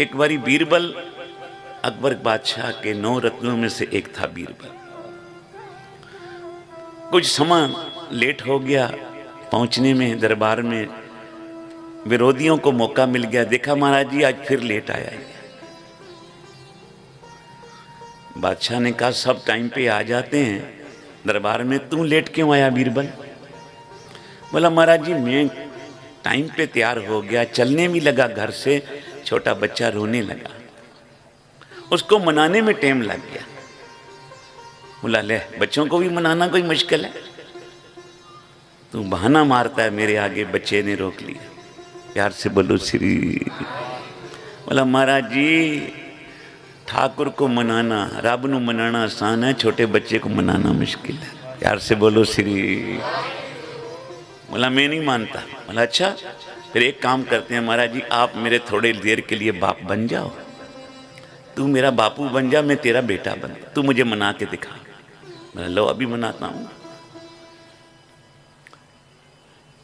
एक बारी बीरबल, अकबर बादशाह के 9 रत्नों में से एक था बीरबल। कुछ समय लेट हो गया पहुंचने में दरबार में, विरोधियों को मौका मिल गया, देखा महाराज जी आज फिर लेट आया है। बादशाह ने कहा सब टाइम पे आ जाते हैं दरबार में, तू लेट क्यों आया बीरबल? बोला महाराज जी मैं टाइम पे तैयार हो गया, चलने भी लगा, घर से छोटा बच्चा रोने लगा, उसको मनाने में टाइम लग गया। बोला ले बच्चों को भी मनाना कोई मुश्किल है, तू बहाना मारता है मेरे आगे। बच्चे ने रोक लिया, प्यार से बोलो श्री। बोला महाराज जी ठाकुर को मनाना, रब नू मनाना आसान है, छोटे बच्चे को मनाना मुश्किल है। प्यार से बोलो श्री। बोला मैं नहीं मानता। बोला अच्छा फिर एक काम करते हैं महाराज जी, आप मेरे थोड़े देर के लिए बाप बन जाओ, तू मेरा बापू बन जा, मैं तेरा बेटा बन, तू मुझे मना के दिखा। मैं लो अभी मनाता हूं।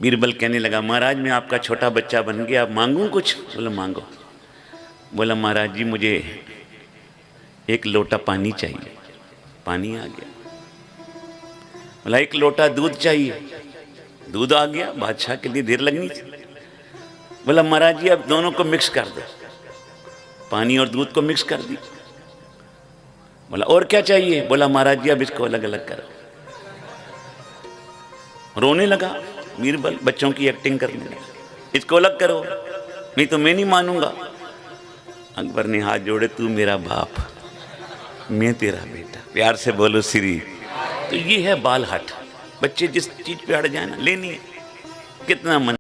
बीरबल कहने लगा महाराज मैं आपका छोटा बच्चा बन गया, आप मांगू कुछ? बोला मांगो। बोला महाराज जी मुझे एक लोटा पानी चाहिए। पानी आ गया। बोला एक लोटा दूध चाहिए। दूध आ गया। बादशाह के लिए देर लगनी थी। बोला महाराज जी अब दोनों को मिक्स कर दो, पानी और दूध को मिक्स कर दी। बोला और क्या चाहिए? बोला महाराज जी अब इसको अलग अलग करो। रोने लगा बीरबल, बच्चों की एक्टिंग करने लगा, इसको अलग करो नहीं तो मैं नहीं मानूंगा। अकबर ने हाथ जोड़े, तू मेरा बाप मैं तेरा बेटा। प्यार से बोलो श्री। तो ये है बाल हट, बच्चे जिस चीज पे अड़ जाए ना लेनी है, कितना मन